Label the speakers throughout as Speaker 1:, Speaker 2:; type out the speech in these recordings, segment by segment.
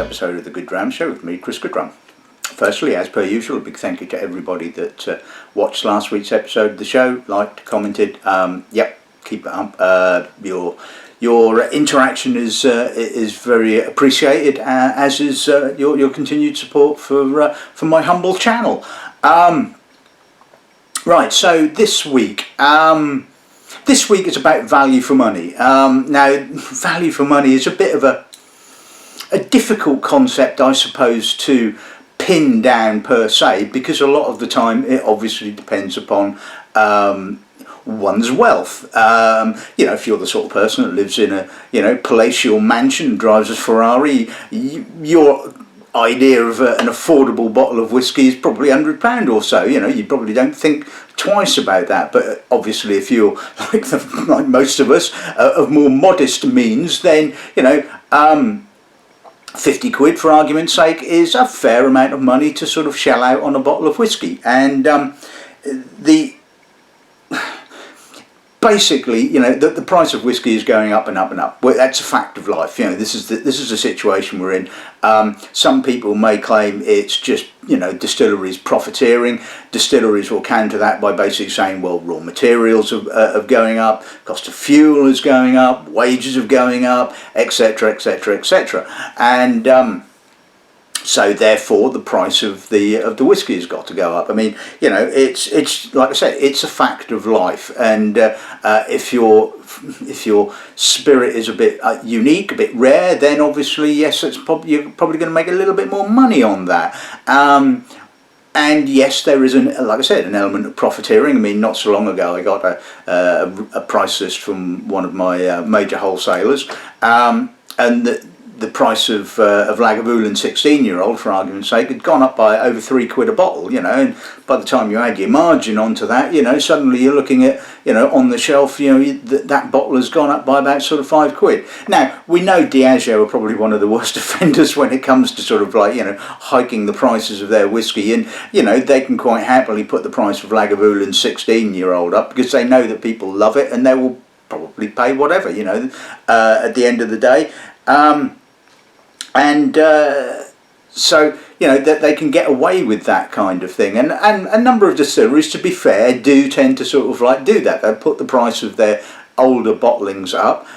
Speaker 1: episode of the Goodrum Show with me, Chris Goodrum. Firstly, as per usual, a big thank you to everybody that watched last week's episode of the show, liked, commented. Yep, keep it up. Your interaction is very appreciated, as is your continued support for my humble channel. Right, so this week is about value for money. Now, value for money is a bit of a difficult concept, I suppose, to pin down per se, because a lot of the time it obviously depends upon one's wealth. If you're the sort of person that lives in a palatial mansion and drives a Ferrari, your idea of an affordable bottle of whiskey is probably £100 or so. You probably don't think twice about that. But obviously, if you're like most of us, of more modest means, then 50 quid, for argument's sake, is a fair amount of money to sort of shell out on a bottle of whiskey. And basically, the price of whiskey is going up and up and up. Well, that's a fact of life. This is the situation we're in. Some people may claim it's just distilleries profiteering. Distilleries will counter that by basically saying, well, raw materials are going up, cost of fuel is going up, wages are going up, etc., etc., etc. And so therefore the price of the whiskey has got to go up. I mean, it's like I said, it's a fact of life. And if your spirit is a bit unique, a bit rare, then obviously yes, you're probably going to make a little bit more money on that. And yes, there is like I said, an element of profiteering. I mean, not so long ago, I got a price list from one of my major wholesalers, and the price of Lagavulin 16-year-old, for argument's sake, had gone up by over £3 a bottle, and by the time you add your margin onto that, suddenly you're looking at, on the shelf, that bottle has gone up by about sort of £5. Now, we know Diageo are probably one of the worst offenders when it comes to sort of hiking the prices of their whiskey, and, they can quite happily put the price of Lagavulin 16-year-old up because they know that people love it and they will probably pay whatever, at the end of the day. So that they can get away with that kind of thing, and a number of distilleries, to be fair, do tend to sort of do that. They put the price of their older bottlings up,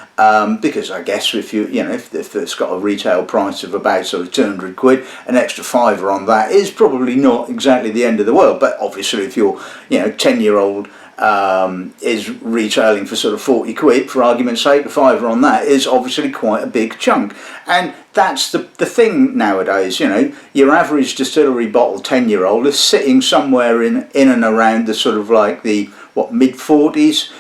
Speaker 1: because I guess if it's got a retail price of about sort of £200, an extra £5 on that is probably not exactly the end of the world. But obviously, if your 10-year-old is retailing for sort of £40, for argument's sake, a £5 on that is obviously quite a big chunk. And that's the thing nowadays. Your average distillery bottle 10-year-old is sitting somewhere in and around the sort of the mid-40s.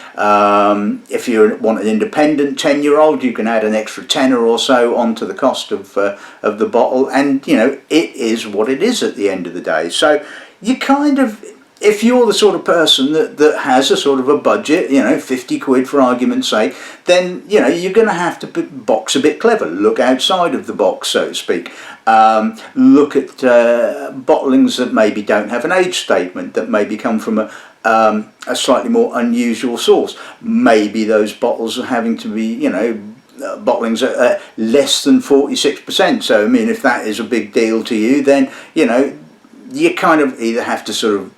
Speaker 1: If you want an independent 10-year-old, you can add an extra tenner or so onto the cost of the bottle, and it is what it is at the end of the day. So you kind of, if you're the sort of person that has a sort of a budget, 50 quid for argument's sake, then, you're going to have to box a bit clever, look outside of the box, so to speak. Look at bottlings that maybe don't have an age statement, that maybe come from a slightly more unusual source. Maybe those bottles are having to be, bottlings at less than 46%. So, I mean, if that is a big deal to you, then, you kind of either have to sort of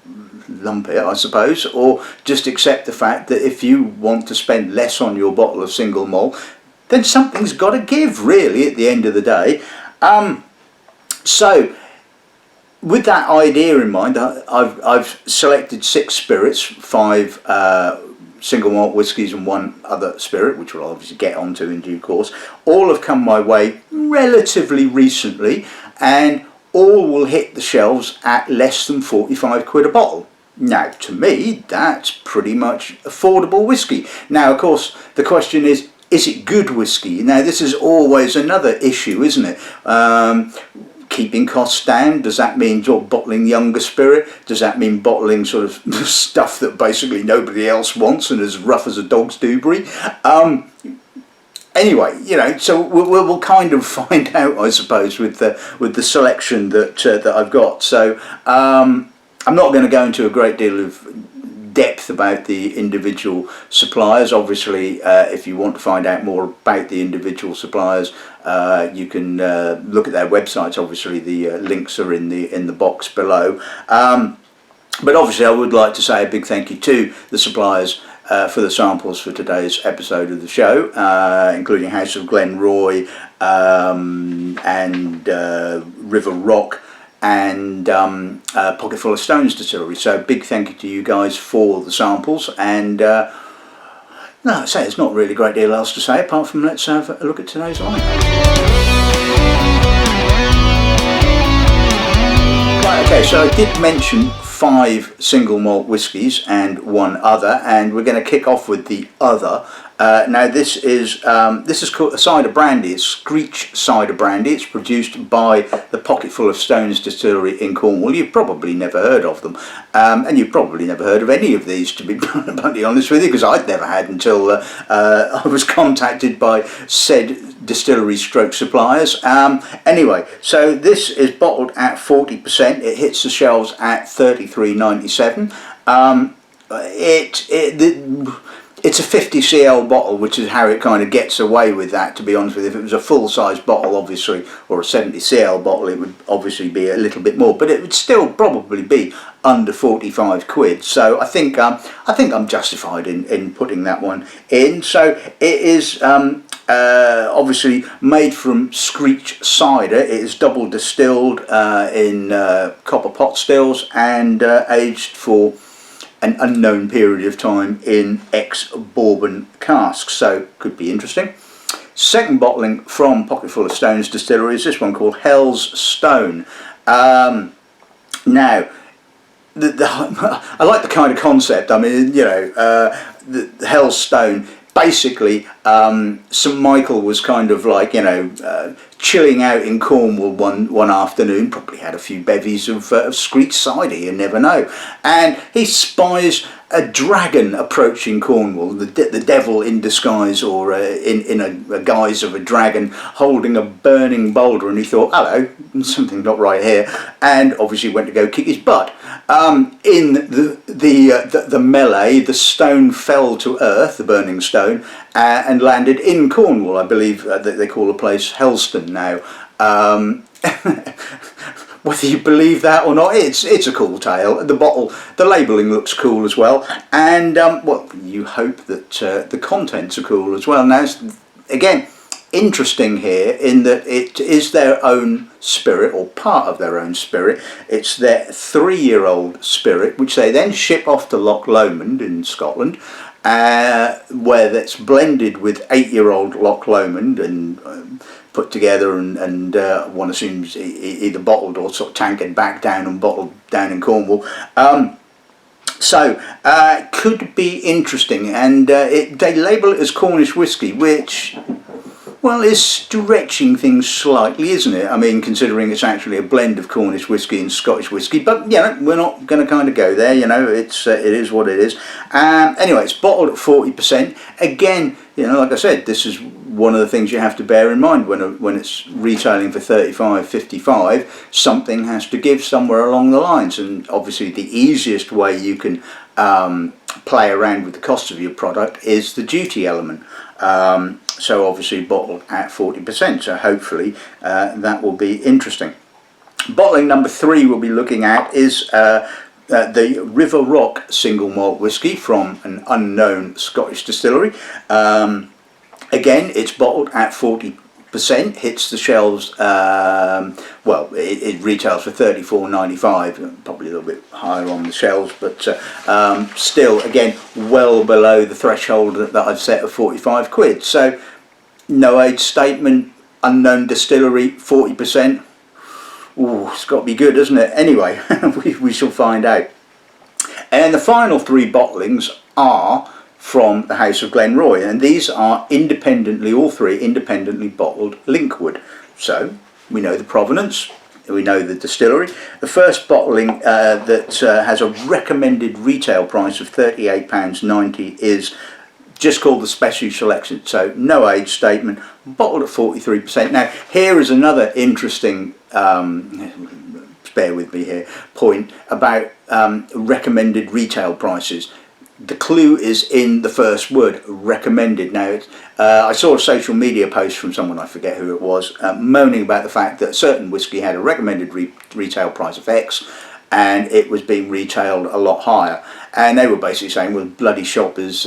Speaker 1: lump it, I suppose, or just accept the fact that if you want to spend less on your bottle of single malt, then something's got to give, really, at the end of the day. So with that idea in mind, I've selected 6 spirits, 5 single malt whiskies and 1 other spirit, which we'll obviously get onto in due course. All have come my way relatively recently, and all will hit the shelves at less than £45 a bottle. Now, to me, that's pretty much affordable whiskey. Now, of course, the question is it good whiskey? Now, this is always another issue, isn't it? Keeping costs down, does that mean you're bottling younger spirit? Does that mean bottling sort of stuff that basically nobody else wants and as rough as a dog's dewberry? Anyway, so we'll kind of find out, I suppose, with the selection that I've got. So I'm not going to go into a great deal of depth about the individual suppliers. Obviously, if you want to find out more about the individual suppliers, you can look at their websites. Obviously, the links are in the box below. But obviously, I would like to say a big thank you to the suppliers for the samples for today's episode of the show, including House of Glenroy and River Rock and Pocketful of Stones Distillery. So big thank you to you guys for the samples. And no, I say there's not really a great deal else to say apart from let's have a look at today's line. Right, okay, so I did mention 5 single malt whiskies and 1 other, and we're going to kick off with the other. Now this is called a cider brandy. It's Skreach cider brandy. It's produced by the Pocketful of Stones Distillery in Cornwall. You've probably never heard of them, and you've probably never heard of any of these, to be bluntly honest with you, because I'd never had until I was contacted by said distillery stroke suppliers. Anyway, so this is bottled at 40%. It hits the shelves at $33.97. It's a 50cl bottle, which is how it kind of gets away with that, to be honest with you. If it was a full-size bottle, obviously, or a 70cl bottle, it would obviously be a little bit more, but it would still probably be under 45 quid. So I think I'm justified in putting that one in. So it is obviously made from Skreach cider. It is double distilled in copper pot stills and aged for an unknown period of time in ex-bourbon casks, so could be interesting. Second bottling from Pocketful of Stones Distillery is this one called Hell's Stone. Now, I like the kind of concept. I mean, you know, the Hell's Stone. Basically, St Michael was kind of like, you know, chilling out in Cornwall one afternoon, probably had a few bevies of Skreach cider, you never know, and he spies a dragon approaching Cornwall, the devil in disguise, or in a guise of a dragon, holding a burning boulder, and he thought, hello, something not right here, and obviously went to go kick his butt. In the melee, the stone fell to earth, the burning stone, and landed in Cornwall. I believe that they call the place Helston now. Whether you believe that or not, it's a cool tale. The labelling looks cool as well, and well, you hope that the contents are cool as well. Now, again, interesting here in that it is their own spirit, or part of their own spirit. It's their 3-year-old spirit, which they then ship off to Loch Lomond in Scotland, where that's blended with 8-year-old Loch Lomond and put together and one assumes either bottled or sort of tankered back down and bottled down in Cornwall. So could be interesting, and they label it as Cornish whisky, which, well, is stretching things slightly, isn't it? I mean, considering it's actually a blend of Cornish whisky and Scottish whisky, but you know, we're not going to kind of go there. You know, it is what it is. Anyway, it's bottled at 40%. Again, you know, like I said, this is one of the things you have to bear in mind when it's retailing for 35.55. Something has to give somewhere along the lines, and obviously the easiest way you can play around with the cost of your product is the duty element. So obviously bottled at 40%, so hopefully that will be interesting. Bottling number 3 we'll be looking at is the River Rock single malt whisky from an unknown Scottish distillery. Again, it's bottled at 40%, hits the shelves, well, it retails for $34.95, probably a little bit higher on the shelves, but still, again, well below the threshold that I've set of 45 quid. So, no age statement, unknown distillery, 40%. Ooh, it's got to be good, isn't it? Anyway, we shall find out. And the final 3 bottlings are from the House of Glenroy, and these are independently, all 3 independently bottled Linkwood. So we know the provenance, we know the distillery. The first bottling that has a recommended retail price of £38.90 is just called the Special Selection, so no age statement, bottled at 43%. Now here is another interesting, bear with me here, point about recommended retail prices. the clue is in the first word, recommended. Now, I saw a social media post from someone, I forget who it was, moaning about the fact that a certain whisky had a recommended retail price of X, and it was being retailed a lot higher. And they were basically saying, well, bloody shop is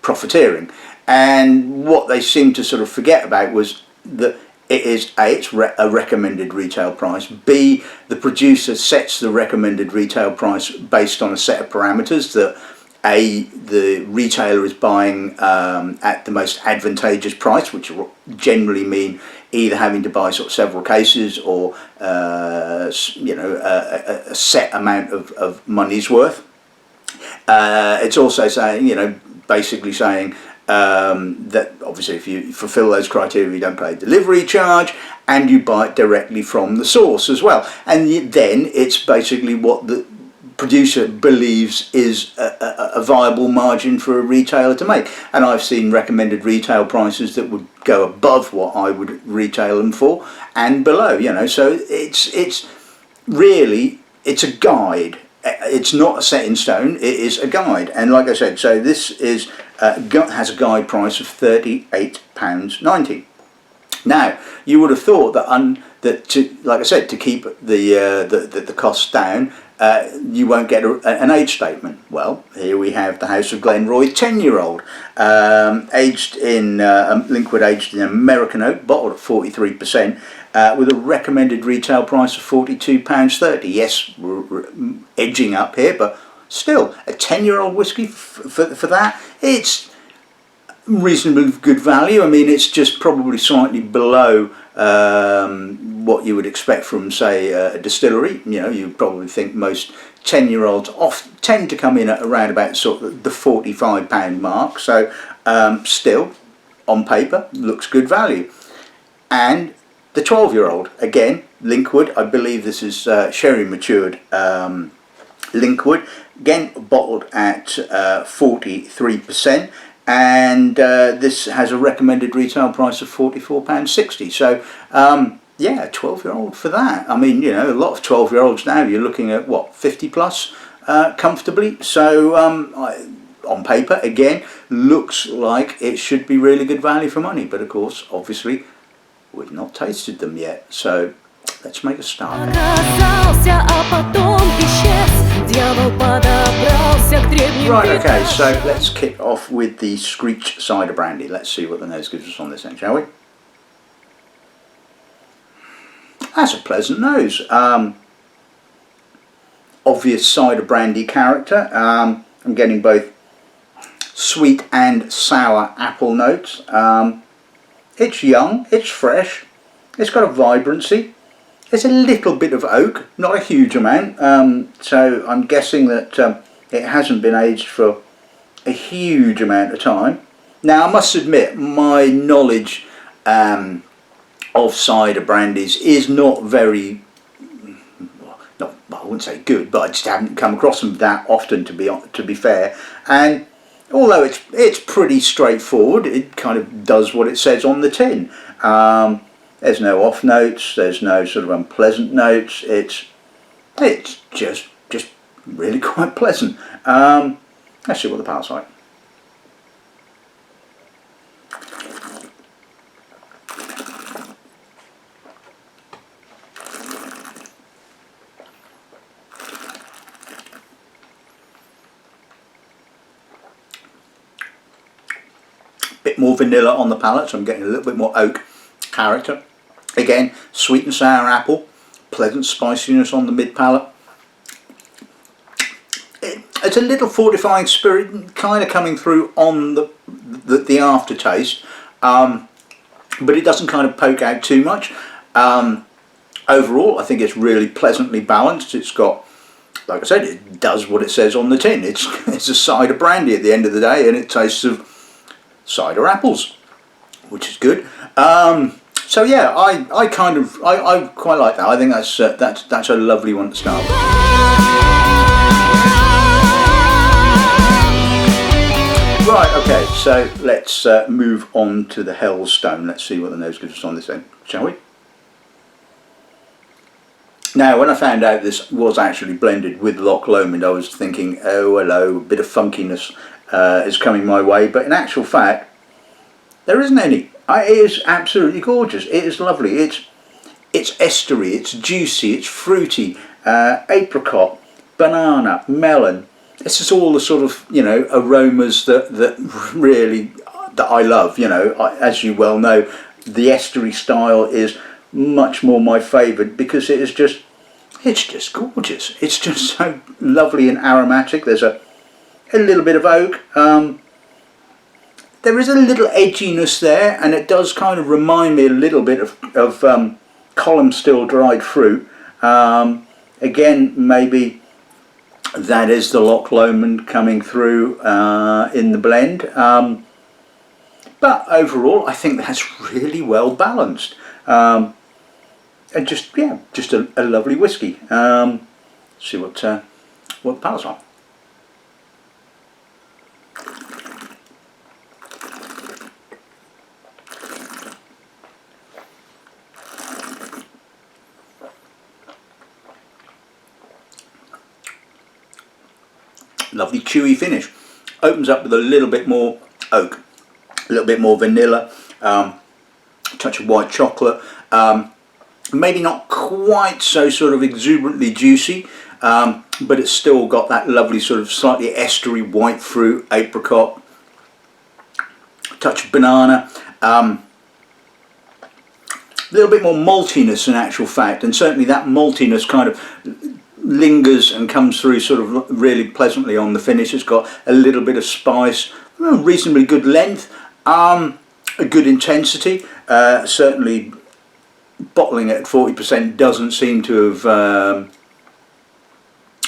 Speaker 1: profiteering. And what they seemed to sort of forget about was that it is A, it's a recommended retail price. B, the producer sets the recommended retail price based on a set of parameters that A, the retailer is buying at the most advantageous price, which will generally mean either having to buy sort of several cases or you know, a set amount of money's worth. It's also saying, you know, basically saying that obviously if you fulfill those criteria, you don't pay a delivery charge and you buy it directly from the source as well. And then it's basically what the producer believes is a viable margin for a retailer to make. And I've seen recommended retail prices that would go above what I would retail them for and below, you know. So it's really, it's a guide. It's not a set in stone, it is a guide. And like I said, so this is has a guide price of £38.90. Now, you would have thought that, like I said, to keep the costs down, you won't get an age statement. Well, here we have the House of Glenroy 10-year-old, aged in liquid aged in American oak, bottled at 43%, with a recommended retail price of £42.30. Yes, we're edging up here, but still, a 10-year-old whisky for that, it's reasonably good value. I mean, it's just probably slightly below what you would expect from, say, a distillery. You know, you probably think most 10-year-olds tend to come in at around about sort of the £45 mark. So still, on paper, looks good value. And the 12-year-old, again, Linkwood. I believe this is sherry matured Linkwood. Again, bottled at 43%. And this has a recommended retail price of £44.60. So, yeah, a 12-year-old for that. I mean, you know, a lot of 12-year-olds now, you're looking at, what, 50 plus comfortably. So, on paper, again, looks like it should be really good value for money. But, of course, obviously, we've not tasted them yet. So, let's make a start. Right, okay, so let's kick off with the Skreach Cider Brandy. Let's see what the nose gives us on this end, shall we? That's a pleasant nose. Obvious cider brandy character. I'm getting both sweet and sour apple notes. It's young, it's fresh, it's got a vibrancy. There's a little bit of oak, not a huge amount, so I'm guessing that it hasn't been aged for a huge amount of time. Now, I must admit, my knowledge of cider brandies is not very, I wouldn't say good, but I just haven't come across them that often, to be fair. And although it's pretty straightforward, it kind of does what it says on the tin. There's no off notes, there's no sort of unpleasant notes, it's just really quite pleasant. Let's see what the palate's like. Bit more vanilla on the palate, so I'm getting a little bit more oak character. Again, sweet and sour apple, pleasant spiciness on the mid palate. It's a little fortifying spirit kind of coming through on the aftertaste, but it doesn't kind of poke out too much. Overall, I think it's really pleasantly balanced. It's got, like I said, it does what it says on the tin. It's a cider brandy at the end of the day, and it tastes of cider apples, which is good. So yeah, I quite like that. I think that's a lovely one to start with. Right, okay, so let's move on to the Hellstone. Let's see what the nose gives us on this end, shall we? Now, when I found out this was actually blended with Loch Lomond, I was thinking, oh hello, a bit of funkiness is coming my way, but in actual fact, there isn't any. It is absolutely gorgeous. It is lovely. It's estery, it's juicy, it's fruity, apricot, banana, melon. This is all the sort of, you know, aromas that really that I love. You know, as you well know, the estery style is much more my favourite because it's just gorgeous. It's just so lovely and aromatic. There's a little bit of oak. There is a little edginess there, and it does kind of remind me a little bit of column still dried fruit. Again, maybe that is the Loch Lomond coming through in the blend. But overall, I think that's really well balanced. And just, yeah, just a lovely whiskey. See what the palate's like. Lovely chewy finish. Opens up with a little bit more oak, a little bit more vanilla, touch of white chocolate. Maybe not quite so sort of exuberantly juicy, but it's still got that lovely sort of slightly estery white fruit, apricot, touch of banana. A little bit more maltiness in actual fact, and certainly that maltiness kind of lingers and comes through sort of really pleasantly on the finish. It's got a little bit of spice, reasonably good length, a good intensity. Certainly bottling it at 40% doesn't seem to have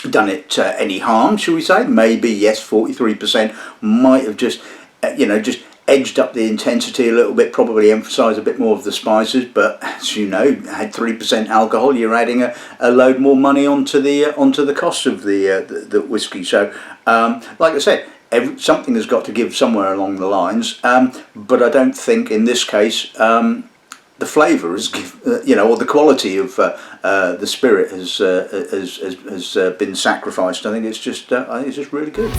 Speaker 1: done it any harm, shall we say. Maybe, yes, 43% might have just, you know, just edged up the intensity a little bit, probably emphasised a bit more of the spices, but as you know, had 3% alcohol, you're adding a load more money onto the cost of the whiskey. So like I said, something has got to give somewhere along the lines, but I don't think in this case the flavour is, you know, or the quality of the spirit has been sacrificed. I think it's just really good.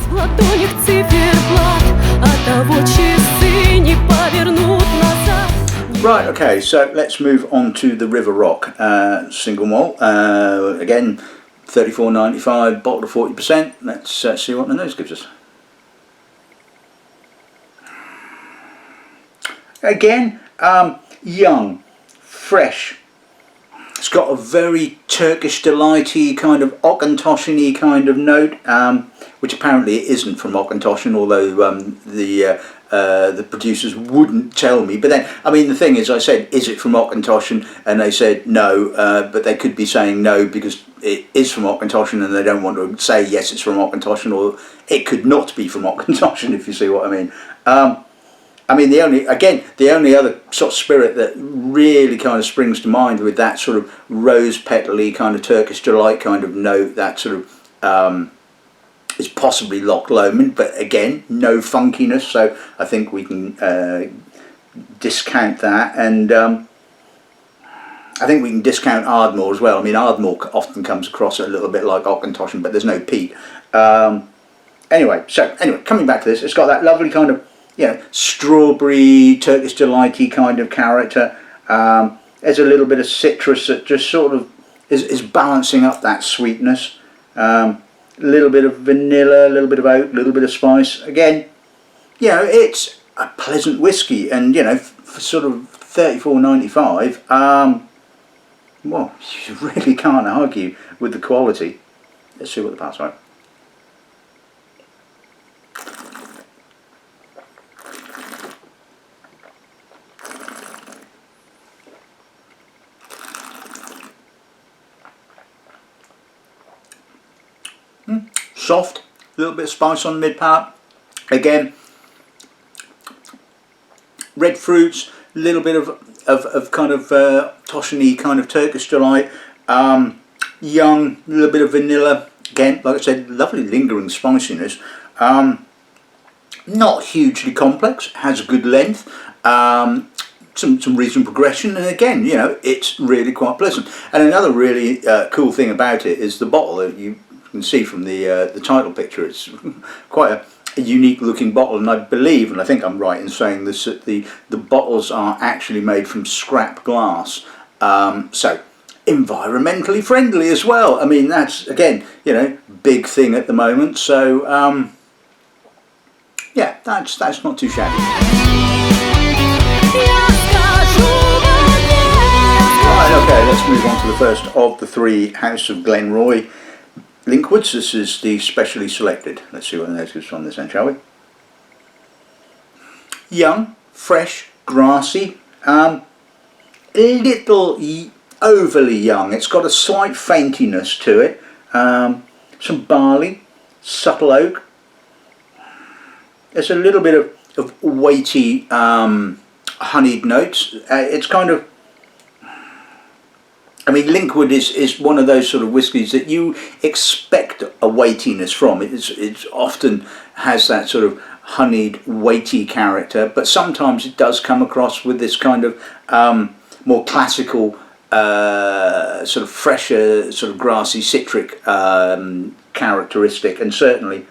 Speaker 1: Right, okay, so let's move on to the River Rock single malt. Again, $34.95, bottled to 40%. Let's see what the nose gives us. Again, young, fresh. It's got a very Turkish delighty kind of Auchentoshan-y kind of note, which apparently it isn't from Auchentoshan, although the producers wouldn't tell me. But then, I mean, the thing is, I said, is it from Auchentoshan? And they said no, but they could be saying no because it is from Auchentoshan and they don't want to say yes, it's from Auchentoshan, or it could not be from Auchentoshan, if you see what I mean. I mean, the only other sort of spirit that really kind of springs to mind with that sort of rose petally kind of Turkish delight kind of note, that sort of is possibly Loch Lomond, but again, no funkiness, so I think we can discount that, and I think we can discount Ardmore as well. I mean, Ardmore often comes across a little bit like Auchentoshan, but there's no peat. Anyway, coming back to this, it's got that lovely kind of, you know, strawberry, Turkish delighty kind of character. There's a little bit of citrus that just sort of is balancing up that sweetness. A little bit of vanilla, a little bit of oak, a little bit of spice. Again, you know, it's a pleasant whiskey, and you know, for sort of $34.95, well, you really can't argue with the quality. Let's see what the palate's like. Soft, a little bit of spice on the mid palate. Again, red fruits, a little bit of kind of Toshan-y kind of Turkish delight. Young, a little bit of vanilla. Again, like I said, lovely lingering spiciness. Not hugely complex, has good length. some reasonable progression, and again, you know, it's really quite pleasant. And another really cool thing about it is the bottle that you can see from the title picture. It's quite a unique looking bottle, and I believe, and I think I'm right in saying this, that the bottles are actually made from scrap glass, so environmentally friendly as well. I mean, that's, again, you know, big thing at the moment. So yeah, that's not too shabby. Right, okay, let's move on to the first of the three House of Glenroy Linkwoods. This is the specially selected. Let's see what the notes is on this end, shall we? Young, fresh, grassy, a little overly young. It's got a slight faintiness to it. Some barley, subtle oak. There's a little bit of weighty honeyed notes. It's kind of, I mean, Linkwood is one of those sort of whiskies that you expect a weightiness from. It's often has that sort of honeyed, weighty character, but sometimes it does come across with this kind of more classical, sort of fresher, sort of grassy, citric characteristic, and certainly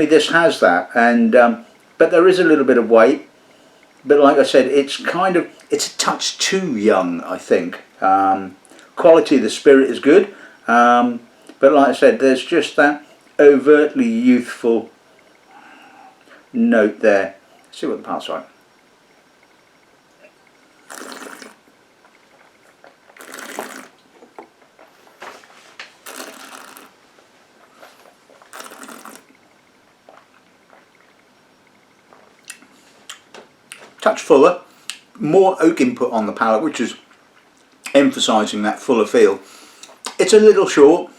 Speaker 1: this has that. And but there is a little bit of weight. But like I said, it's a touch too young, I think. Quality of the spirit is good, but like I said, there's just that overtly youthful note there. Let's see what the parts are. Touch fuller, more oak input on the palate, which is emphasising that fuller feel. It's a little short,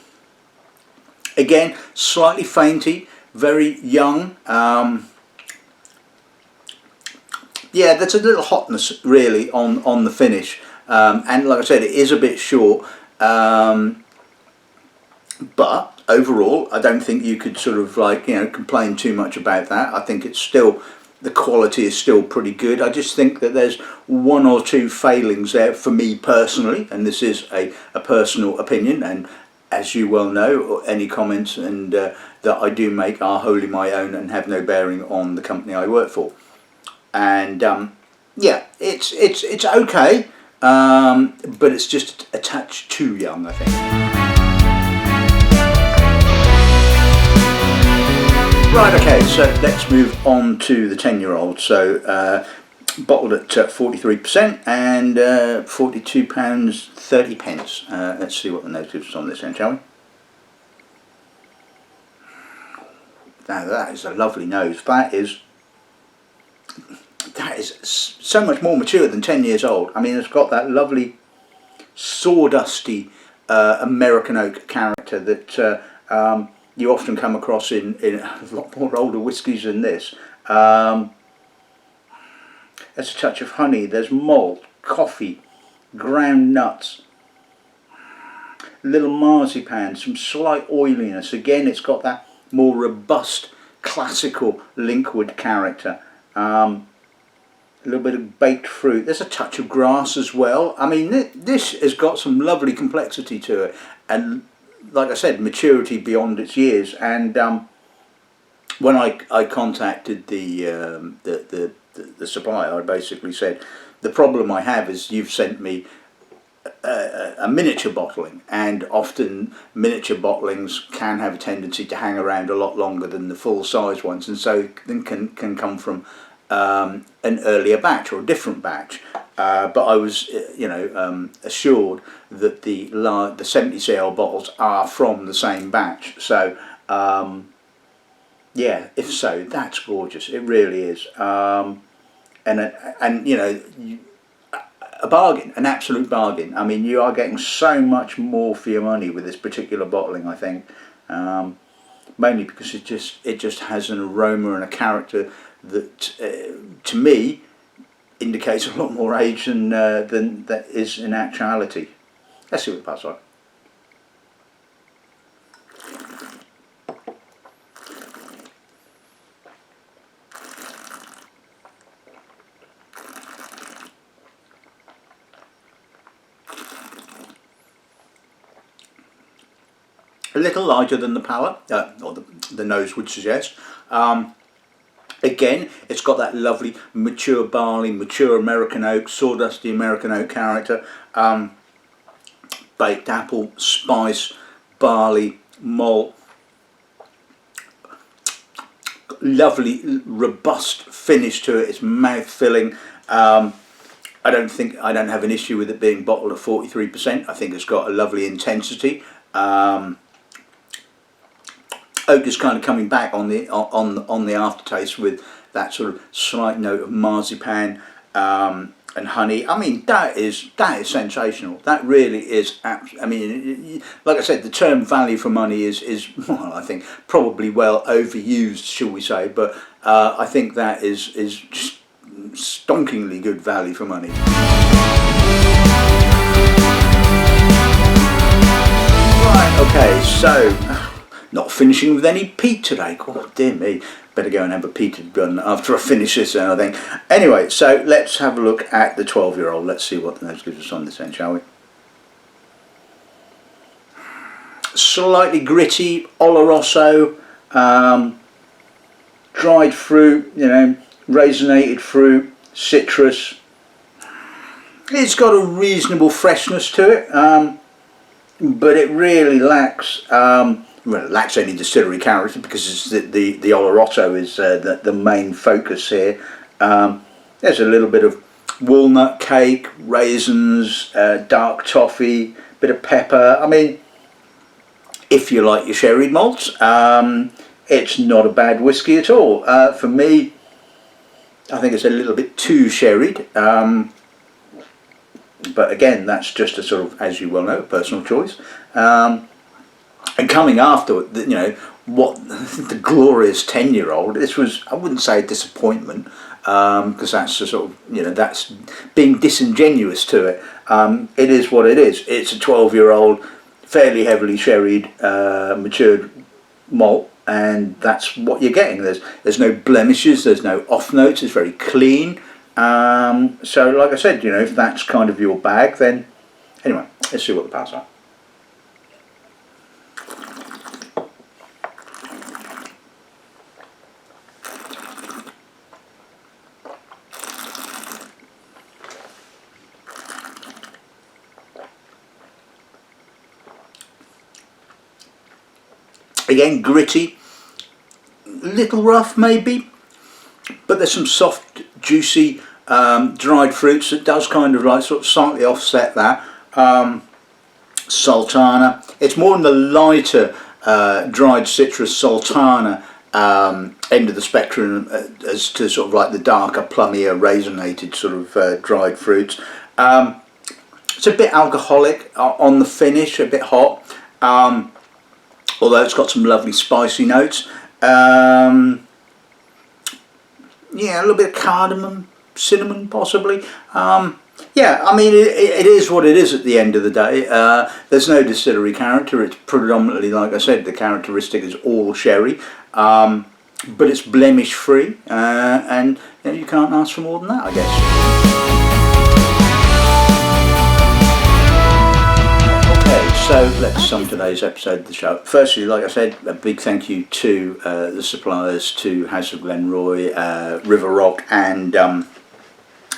Speaker 1: again slightly fainty, very young. Yeah, there's a little hotness really on the finish, and like I said, it is a bit short, but overall I don't think you could sort of, like, you know, complain too much about that. I think it's still, the quality is still pretty good. I just think that there's one or two failings there for me personally, and this is a personal opinion, and as you well know, any comments and that I do make are wholly my own and have no bearing on the company I work for. And yeah, it's okay, but it's just a touch too young, I think. Right, okay, so let's move on to the 10-year-old. So bottled at 43% and £42.30. Let's see what the notice is on this end, shall we? Now that is a lovely nose. That is so much more mature than 10 years old. I mean, it's got that lovely sawdusty American oak character that you often come across in a lot more older whiskies than this. There's a touch of honey, there's malt, coffee, ground nuts, little marzipan, some slight oiliness. Again, it's got that more robust, classical Linkwood character. A little bit of baked fruit. There's a touch of grass as well. I mean, this has got some lovely complexity to it, and like I said, maturity beyond its years. And when I contacted the supplier, I basically said, the problem I have is you've sent me a miniature bottling, and often miniature bottlings can have a tendency to hang around a lot longer than the full size ones, and so then can come from an earlier batch or a different batch. But I was, you know, assured that the 70cl bottles are from the same batch. So yeah, if so, that's gorgeous. It really is. And you know, a bargain, an absolute bargain. I mean, you are getting so much more for your money with this particular bottling, I think. Mainly because it just has an aroma and a character that, to me, indicates a lot more age than that is in actuality. Let's see what the parts are. little lighter than the palate, or the nose would suggest. Again, it's got that lovely mature barley, mature American oak, sawdusty American oak character, baked apple, spice, barley, malt. Lovely, robust finish to it. It's mouth-filling. I don't have an issue with it being bottled at 43%. I think it's got a lovely intensity. Oak is kind of coming back on the aftertaste with that sort of slight note of marzipan and honey. I mean, that is sensational. That really is. I mean, like I said, the term value for money is well, I think probably well overused, shall we say? But I think that is just stonkingly good value for money. Right. Okay. So, not finishing with any peat today. God dear me. Better go and have a peated gun after I finish this, I think. Anyway, so let's have a look at the 12-year-old. Let's see what the nose gives us on this end, shall we? Slightly gritty, Oloroso, dried fruit, you know, raisinated fruit, citrus. It's got a reasonable freshness to it, but it really lacks. Well, it lacks any distillery character because it's the Oloroso is the main focus here. There's a little bit of walnut cake, raisins, dark toffee, bit of pepper. I mean, if you like your sherried malts, it's not a bad whiskey at all. For me, I think it's a little bit too sherried. But again, that's just a sort of, as you well know, personal choice. And coming after, you know, what the glorious 10-year-old, this was, I wouldn't say a disappointment, because that's a sort of, you know, that's being disingenuous to it. It is what it is. It's a 12-year-old, fairly heavily sherried, matured malt, and that's what you're getting. There's no blemishes, there's no off notes, it's very clean. So like I said, you know, if that's kind of your bag, then anyway, let's see what the pals are. Again, gritty, little rough maybe, but there's some soft, juicy, dried fruits that does kind of like sort of slightly offset that. Sultana, it's more in the lighter dried citrus sultana end of the spectrum as to sort of like the darker, plummier, raisinated sort of dried fruits. It's a bit alcoholic on the finish, a bit hot. Although it's got some lovely spicy notes. Yeah, a little bit of cardamom, cinnamon possibly. Yeah, I mean, it is what it is at the end of the day. There's no distillery character. It's predominantly, like I said, the characteristic is all sherry. But it's blemish free, and you know, you can't ask for more than that, I guess. So let's sum today's episode of the show. Firstly, like I said, a big thank you to the suppliers, to House of Glenroy, River Rock and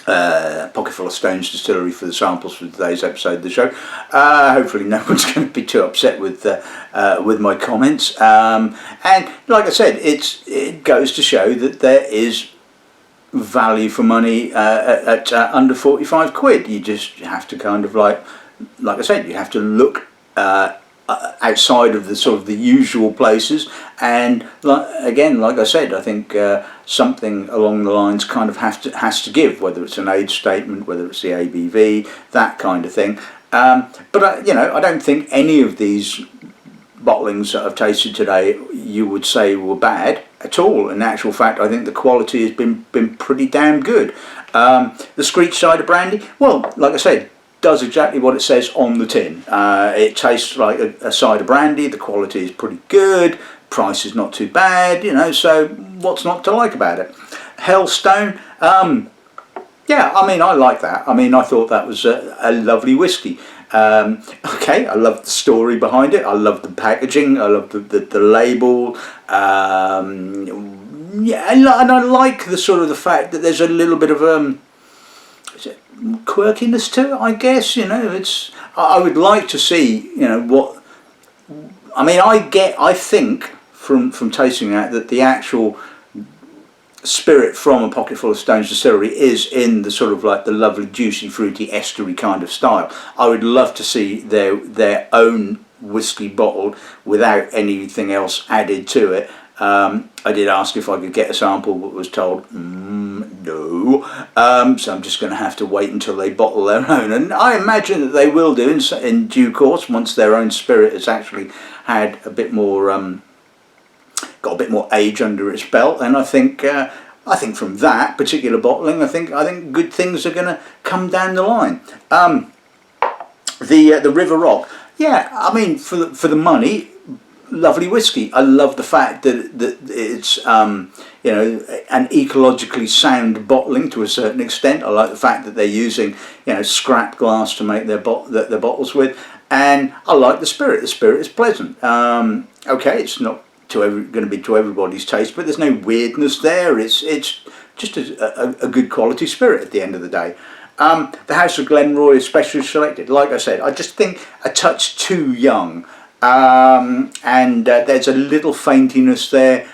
Speaker 1: Pocketful of Stones Distillery for the samples for today's episode of the show. Hopefully no one's going to be too upset with my comments. And like I said, it goes to show that there is value for money at under 45 quid. You just have to kind of like I said, you have to look outside of the sort of the usual places, and again, like I said, I think something along the lines kind of has to give, whether it's an age statement, whether it's the ABV, that kind of thing. But you know, I don't think any of these bottlings that I've tasted today you would say were bad at all. In actual fact, I think the quality has been pretty damn good. The Skreach Cider Brandy, well, like I said, does exactly what it says on the tin. It tastes like a cider brandy. The quality is pretty good. Price is not too bad, you know, so what's not to like about it? Hellstone, yeah, I mean, I like that. I mean, I thought that was a lovely whiskey. Okay, I love the story behind it. I love the packaging. I love the label. Yeah, and I like the sort of the fact that there's a little bit of is it quirkiness to it, I guess. I would like to see, what, I mean, I think from tasting that the actual spirit from A Pocketful of Stones distillery is in the sort of like the lovely juicy fruity estery kind of style. I would love to see their own whiskey bottled without anything else added to it. I did ask if I could get a sample, but was told no. So I'm just going to have to wait until they bottle their own, and I imagine that they will do in due course once their own spirit has actually had a bit more, got a bit more age under its belt. And I think from that particular bottling, I think good things are going to come down the line. The River Rock, yeah, I mean for the money. Lovely whiskey. I love the fact that it's an ecologically sound bottling to a certain extent. I like the fact that they're using scrap glass to make their bottles with, and I like the spirit. The spirit is pleasant. Okay, it's not going to be to everybody's taste, but there's no weirdness there. It's just a good quality spirit at the end of the day. The House of Glenroy is specially selected. Like I said, I just think a touch too young. And there's a little faintiness there,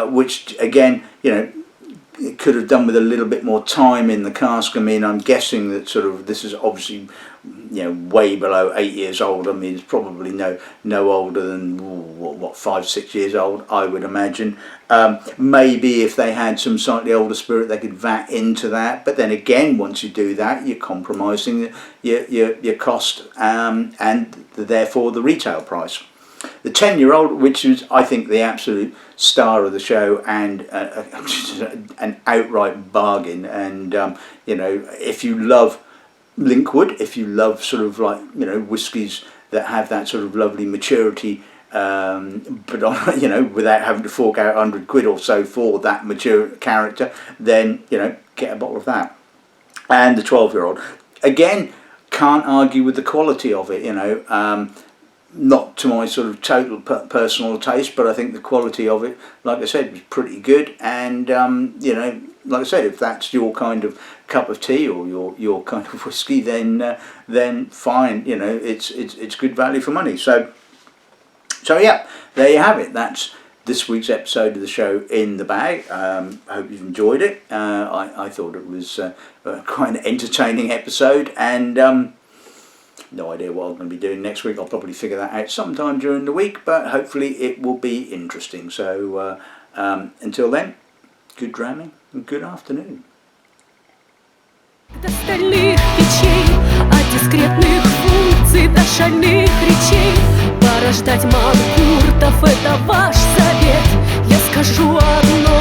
Speaker 1: which again, it could have done with a little bit more time in the cask. I mean, I'm guessing that sort of this is obviously, way below 8 years old. I mean, it's probably no older than 5-6 years old, I would imagine. Maybe if they had some slightly older spirit, they could vat into that. But then again, once you do that, you're compromising your cost and therefore the retail price. The 10-year-old, which is I think the absolute star of the show and an outright bargain. And if you love Linkwood, if you love sort of like whiskies that have that sort of lovely maturity, but without having to fork out £100 or so for that mature character, then get a bottle of that. And the 12-year-old, again, can't argue with the quality of it. Not to my sort of total personal taste, but I think the quality of it, like I said, was pretty good. And like I said, if that's your kind of cup of tea or your kind of whiskey, then fine. It's good value for money. So yeah, there you have it. That's this week's episode of the show in the bag. I hope you've enjoyed it. I thought it was quite an entertaining episode, and no idea what I'm going to be doing next week. I'll probably figure that out sometime during the week, but hopefully it will be interesting. So until then, good dramming and good afternoon.
Speaker 2: До стальных печей, от дискретных функций до шальных речей. Порождать манкуртов — это ваш совет. Я скажу одно: